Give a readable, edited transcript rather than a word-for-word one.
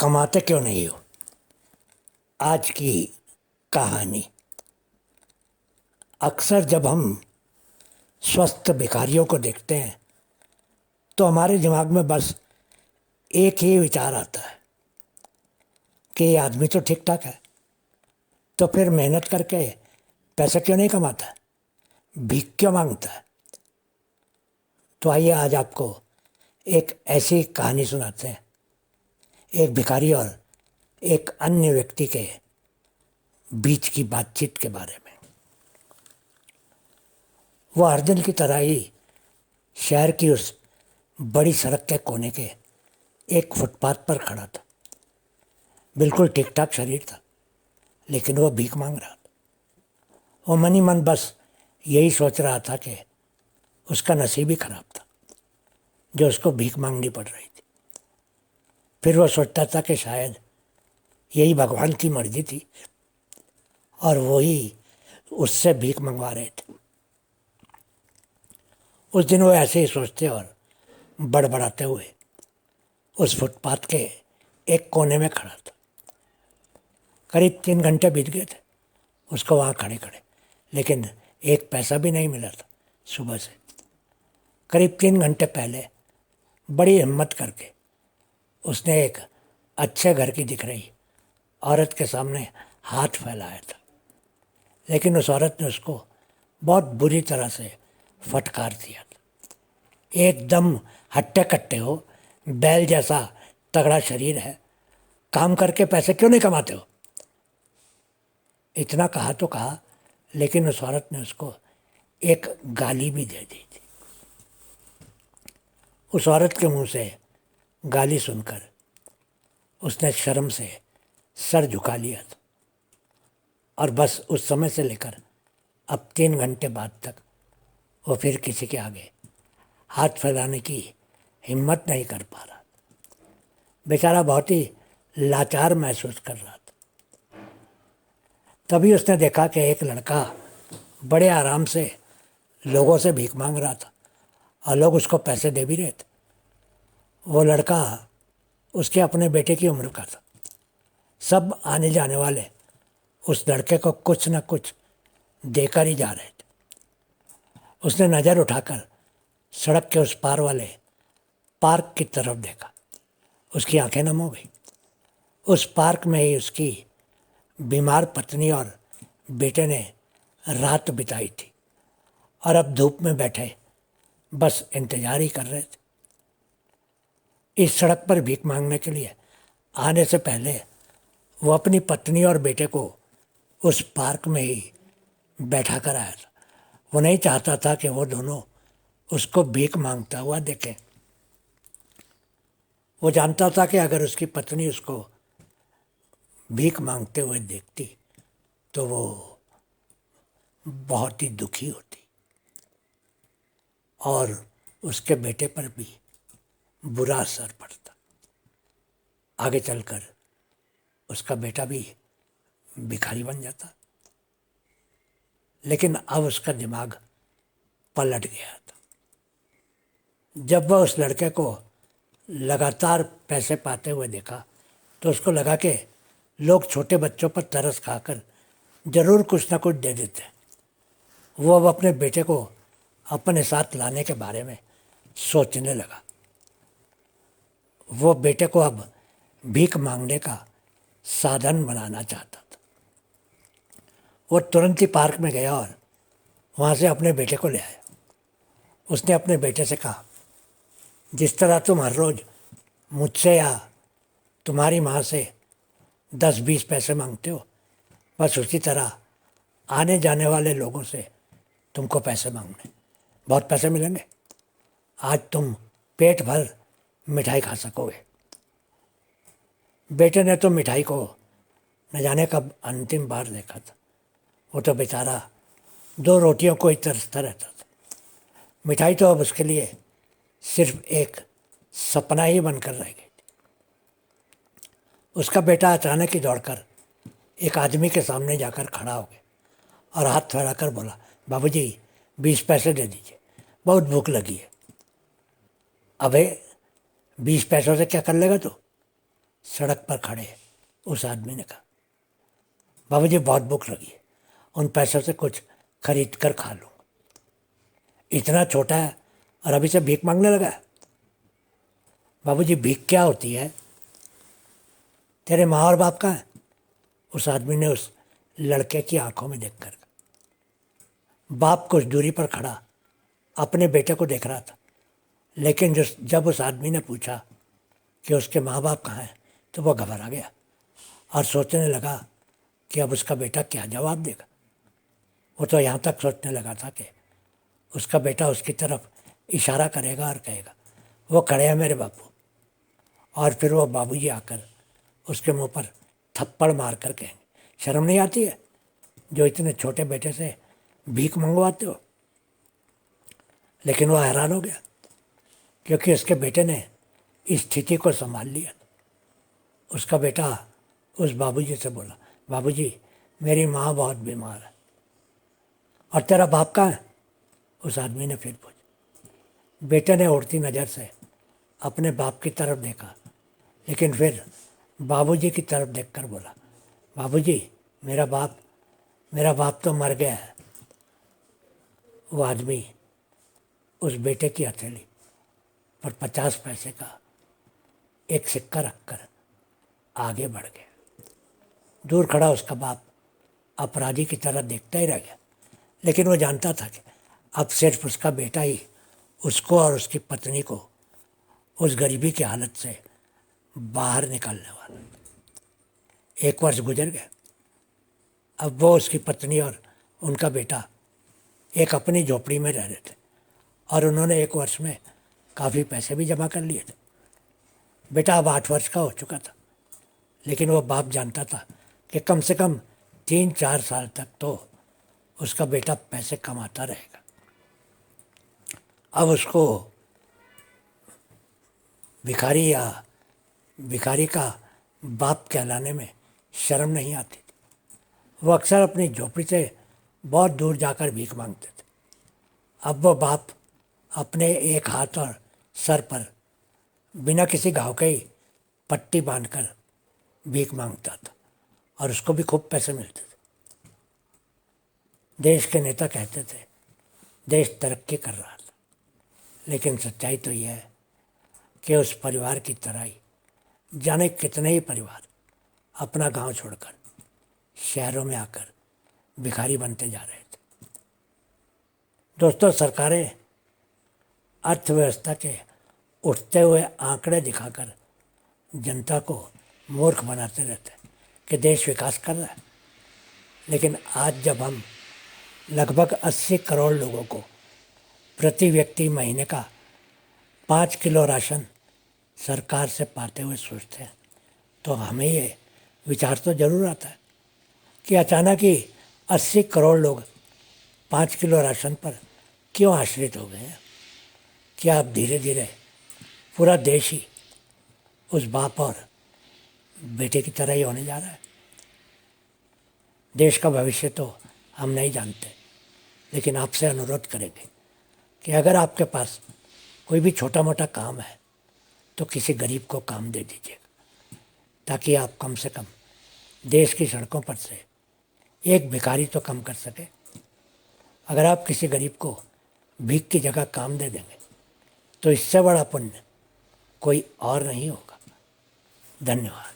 कमाते क्यों नहीं हो। आज की कहानी। अक्सर जब हम स्वस्थ भिखारियों को देखते हैं तो हमारे दिमाग में बस एक ही विचार आता है कि ये आदमी तो ठीक ठाक है, तो फिर मेहनत करके पैसा क्यों नहीं कमाता, भीख क्यों मांगता है। तो आइए आज आपको एक ऐसी कहानी सुनाते हैं, एक भिखारी और एक अन्य व्यक्ति के बीच की बातचीत के बारे में। वह हर दिन की तरह ही शहर की उस बड़ी सड़क के कोने के एक फुटपाथ पर खड़ा था। बिल्कुल ठीक ठाक शरीर था, लेकिन वह भीख मांग रहा था। वो मन ही मन बस यही सोच रहा था कि उसका नसीब ही खराब था जो उसको भीख मांगनी पड़ रही थी। फिर वह सोचता था कि शायद यही भगवान की मर्जी थी और वही उससे भीख मंगवा रहे थे। उस दिन वो ऐसे ही सोचते और बड़बड़ाते हुए उस फुटपाथ के एक कोने में खड़ा था। करीब 3 घंटे बीत गए थे उसको वहाँ खड़े खड़े, लेकिन एक पैसा भी नहीं मिला था सुबह से। करीब 3 घंटे पहले बड़ी हिम्मत करके उसने एक अच्छे घर की दिख रही औरत के सामने हाथ फैलाया था, लेकिन उस औरत ने उसको बहुत बुरी तरह से फटकार दिया था। एकदम हट्टे कट्टे हो, बैल जैसा तगड़ा शरीर है, काम करके पैसे क्यों नहीं कमाते हो। इतना कहा तो कहा, लेकिन उस औरत ने उसको एक गाली भी दे दी थी। उस औरत के मुंह से गाली सुनकर उसने शर्म से सर झुका लिया था और बस उस समय से लेकर अब 3 घंटे बाद तक वो फिर किसी के आगे हाथ फैलाने की हिम्मत नहीं कर पा रहा। बेचारा बहुत ही लाचार महसूस कर रहा था। तभी उसने देखा कि एक लड़का बड़े आराम से लोगों से भीख मांग रहा था और लोग उसको पैसे दे भी रहे थे। वो लड़का उसके अपने बेटे की उम्र का था। सब आने जाने वाले उस लड़के को कुछ न कुछ देकर ही जा रहे थे। उसने नज़र उठाकर सड़क के उस पार वाले पार्क की तरफ देखा। उसकी आंखें नम हो गई। उस पार्क में ही उसकी बीमार पत्नी और बेटे ने रात बिताई थी और अब धूप में बैठे बस इंतजार ही कर रहे थे। इस सड़क पर भीख मांगने के लिए आने से पहले वो अपनी पत्नी और बेटे को उस पार्क में ही बैठा कर आया था। वो नहीं चाहता था कि वो दोनों उसको भीख मांगता हुआ देखें। वो जानता था कि अगर उसकी पत्नी उसको भीख मांगते हुए देखती तो वो बहुत ही दुखी होती और उसके बेटे पर भी बुरा असर पड़ता। आगे चलकर उसका बेटा भी भिखारी बन जाता। लेकिन अब उसका दिमाग पलट गया था। जब वह उस लड़के को लगातार पैसे पाते हुए देखा तो उसको लगा कि लोग छोटे बच्चों पर तरस खाकर जरूर कुछ ना कुछ दे देते हैं। वो अब अपने बेटे को अपने साथ लाने के बारे में सोचने लगा। वो बेटे को अब भीख मांगने का साधन बनाना चाहता था। वो तुरंत ही पार्क में गया और वहाँ से अपने बेटे को ले आया। उसने अपने बेटे से कहा, जिस तरह तुम हर रोज़ मुझसे या तुम्हारी माँ से 10-20 पैसे मांगते हो, बस उसी तरह आने जाने वाले लोगों से तुमको पैसे मांगने। बहुत पैसे मिलेंगे, आज तुम पेट भर मिठाई खा सकोगे। बेटे ने तो मिठाई को न जाने कब अंतिम बार देखा था। वो तो बेचारा 2 रोटियों को ही तरसता रहता था। मिठाई तो अब उसके लिए सिर्फ एक सपना ही बनकर रह गई। उसका बेटा अचानक ही दौड़कर एक आदमी के सामने जाकर खड़ा हो गया और हाथ फैलाकर बोला, बाबूजी 20 पैसे दे दीजिए, बहुत भूख लगी है। अबे 20 पैसों से क्या कर लेगा तू? सड़क पर खड़े उस आदमी ने कहा, बाबूजी बहुत भूख लगी है, उन पैसों से कुछ खरीद कर खा लूँ। इतना छोटा है और अभी से भीख मांगने लगा है। बाबूजी भीख क्या होती है? तेरे माँ और बाप कहाँ है? उस आदमी ने उस लड़के की आंखों में देखकर, बाप कुछ दूरी पर खड़ा अपने बेटे को देख रहा था, लेकिन जब उस आदमी ने पूछा कि उसके माँ बाप कहाँ हैं, तो वो घबरा गया और सोचने लगा कि अब उसका बेटा क्या जवाब देगा। वो तो यहाँ तक सोचने लगा था कि उसका बेटा उसकी तरफ इशारा करेगा और कहेगा, वो खड़े हैं मेरे बापू, और फिर वो बाबूजी आकर उसके मुंह पर थप्पड़ मार कर कहेंगे, शर्म नहीं आती है जो इतने छोटे बेटे से भीख मंगवाते हो। लेकिन वो हैरान हो गया क्योंकि उसके बेटे ने इस स्थिति को संभाल लिया। उसका बेटा उस बाबूजी से बोला, बाबूजी मेरी माँ बहुत बीमार है। और तेरा बाप कहाँ है? उस आदमी ने फिर पूछा। बेटे ने उड़ती नज़र से अपने बाप की तरफ देखा, लेकिन फिर बाबूजी की तरफ देखकर बोला, बाबूजी मेरा बाप तो मर गया है। वो आदमी उस बेटे की हथेली पर 50 पैसे का एक सिक्का रखकर आगे बढ़ गया। दूर खड़ा उसका बाप अपराधी की तरह देखता ही रह गया, लेकिन वो जानता था कि अब सिर्फ उसका बेटा ही उसको और उसकी पत्नी को उस गरीबी की हालत से बाहर निकालने वाला। 1 वर्ष गुजर गया। अब वो, उसकी पत्नी और उनका बेटा एक अपनी झोपड़ी में रह रहे थे और उन्होंने 1 वर्ष में काफ़ी पैसे भी जमा कर लिए थे। बेटा अब 8 वर्ष का हो चुका था, लेकिन वो बाप जानता था कि कम से कम 3-4 साल तक तो उसका बेटा पैसे कमाता रहेगा। अब उसको भिखारी का बाप कहलाने में शर्म नहीं आती थी। वो अक्सर अपनी झोपड़ी से बहुत दूर जाकर भीख मांगते थे। अब वो बाप अपने एक हाथ और सर पर बिना किसी घाव के ही पट्टी बांधकर भीख मांगता था और उसको भी खूब पैसे मिलते थे। देश के नेता कहते थे देश तरक्की कर रहा था, लेकिन सच्चाई तो यह है कि उस परिवार की तरह ही जाने कितने ही परिवार अपना गांव छोड़कर शहरों में आकर भिखारी बनते जा रहे थे। दोस्तों, सरकारें अर्थव्यवस्था के उठते हुए आंकड़े दिखाकर जनता को मूर्ख बनाते रहते हैं कि देश विकास कर रहा है, लेकिन आज जब हम लगभग 80 करोड़ लोगों को प्रति व्यक्ति महीने का 5 किलो राशन सरकार से पाते हुए सोचते हैं, तो हमें ये विचार तो जरूर आता है कि अचानक ही 80 करोड़ लोग 5 किलो राशन पर क्यों आश्रित हो गए हैं। क्या अब धीरे धीरे पूरा देश ही उस बाप और बेटे की तरह ही होने जा रहा है? देश का भविष्य तो हम नहीं जानते, लेकिन आपसे अनुरोध करेंगे कि अगर आपके पास कोई भी छोटा मोटा काम है तो किसी गरीब को काम दे दीजिएगा, ताकि आप कम से कम देश की सड़कों पर से एक भिखारी तो कम कर सके। अगर आप किसी गरीब को भीख की जगह काम दे देंगे तो इससे बड़ा पुण्य कोई और नहीं होगा। धन्यवाद।